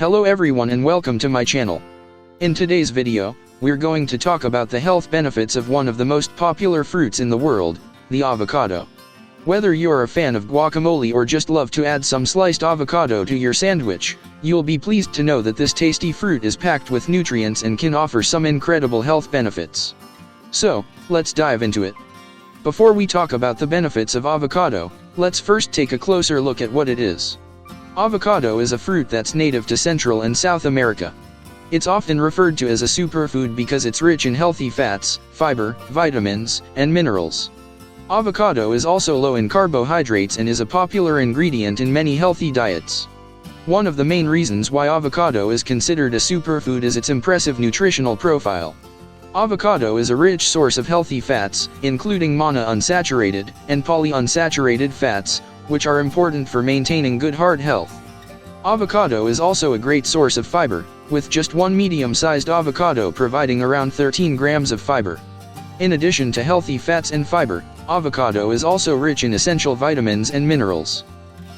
Hello everyone and welcome to my channel. In today's video, we're going to talk about the health benefits of one of the most popular fruits in the world, the avocado. Whether you're a fan of guacamole or just love to add some sliced avocado to your sandwich, you'll be pleased to know that this tasty fruit is packed with nutrients and can offer some incredible health benefits. So, let's dive into it. Before we talk about the benefits of avocado, let's first take a closer look at what it is. Avocado is a fruit that's native to Central and South America. It's often referred to as a superfood because it's rich in healthy fats, fiber, vitamins, and minerals. Avocado is also low in carbohydrates and is a popular ingredient in many healthy diets. One of the main reasons why avocado is considered a superfood is its impressive nutritional profile. Avocado is a rich source of healthy fats, including monounsaturated and polyunsaturated fats, which are important for maintaining good heart health. Avocado is also a great source of fiber, with just one medium-sized avocado providing around 13 grams of fiber. In addition to healthy fats and fiber, avocado is also rich in essential vitamins and minerals.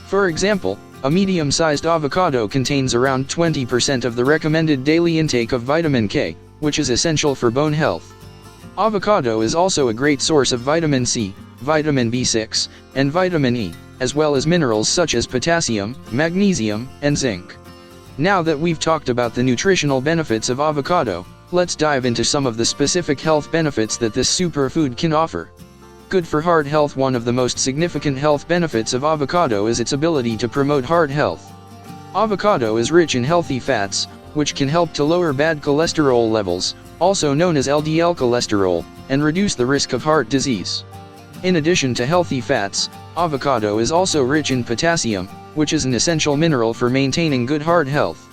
For example, a medium-sized avocado contains around 20% of the recommended daily intake of vitamin K, which is essential for bone health. Avocado is also a great source of vitamin C, vitamin B6, and vitamin E, as well as minerals such as potassium, magnesium, and zinc. Now that we've talked about the nutritional benefits of avocado, let's dive into some of the specific health benefits that this superfood can offer. Good for heart health. One of the most significant health benefits of avocado is its ability to promote heart health. Avocado is rich in healthy fats, which can help to lower bad cholesterol levels, also known as LDL cholesterol, and reduce the risk of heart disease. In addition to healthy fats, avocado is also rich in potassium, which is an essential mineral for maintaining good heart health.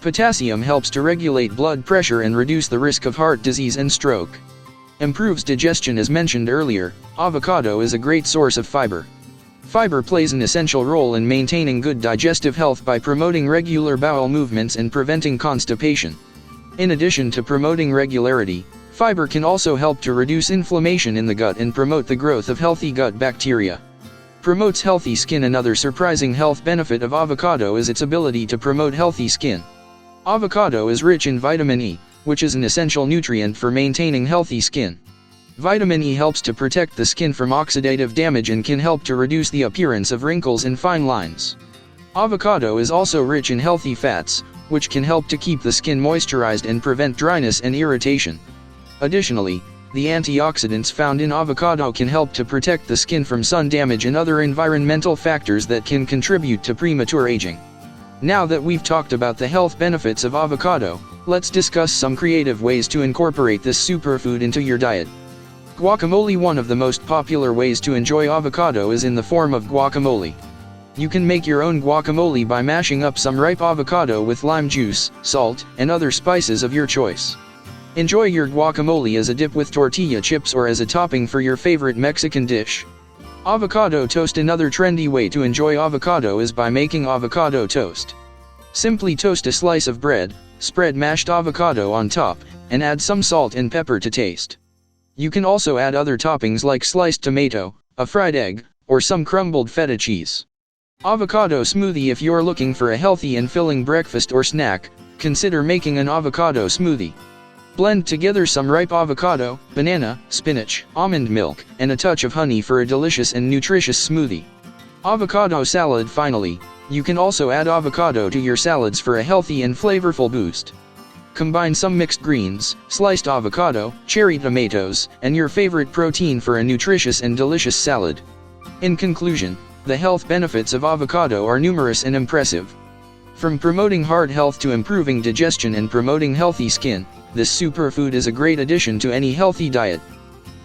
Potassium helps to regulate blood pressure and reduce the risk of heart disease and stroke. Improves digestion. As mentioned earlier, avocado is a great source of fiber. Fiber plays an essential role in maintaining good digestive health by promoting regular bowel movements and preventing constipation. In addition to promoting regularity, fiber can also help to reduce inflammation in the gut and promote the growth of healthy gut bacteria. Promotes healthy skin. Another surprising health benefit of avocado is its ability to promote healthy skin. Avocado is rich in vitamin E, which is an essential nutrient for maintaining healthy skin. Vitamin E helps to protect the skin from oxidative damage and can help to reduce the appearance of wrinkles and fine lines. Avocado is also rich in healthy fats, which can help to keep the skin moisturized and prevent dryness and irritation. Additionally, the antioxidants found in avocado can help to protect the skin from sun damage and other environmental factors that can contribute to premature aging. Now that we've talked about the health benefits of avocado, let's discuss some creative ways to incorporate this superfood into your diet. Guacamole. One of the most popular ways to enjoy avocado is in the form of guacamole. You can make your own guacamole by mashing up some ripe avocado with lime juice, salt, and other spices of your choice. Enjoy your guacamole as a dip with tortilla chips or as a topping for your favorite Mexican dish. Avocado toast. Another trendy way to enjoy avocado is by making avocado toast. Simply toast a slice of bread, spread mashed avocado on top, and add some salt and pepper to taste. You can also add other toppings like sliced tomato, a fried egg, or some crumbled feta cheese. Avocado smoothie. If you're looking for a healthy and filling breakfast or snack, consider making an avocado smoothie. Blend together some ripe avocado, banana, spinach, almond milk, and a touch of honey for a delicious and nutritious smoothie. Avocado salad. Finally, you can also add avocado to your salads for a healthy and flavorful boost. Combine some mixed greens, sliced avocado, cherry tomatoes, and your favorite protein for a nutritious and delicious salad. In conclusion, the health benefits of avocado are numerous and impressive. From promoting heart health to improving digestion and promoting healthy skin, this superfood is a great addition to any healthy diet.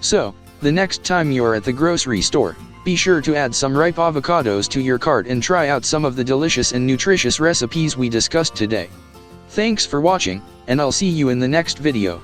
So, the next time you're at the grocery store, be sure to add some ripe avocados to your cart and try out some of the delicious and nutritious recipes we discussed today. Thanks for watching, and I'll see you in the next video.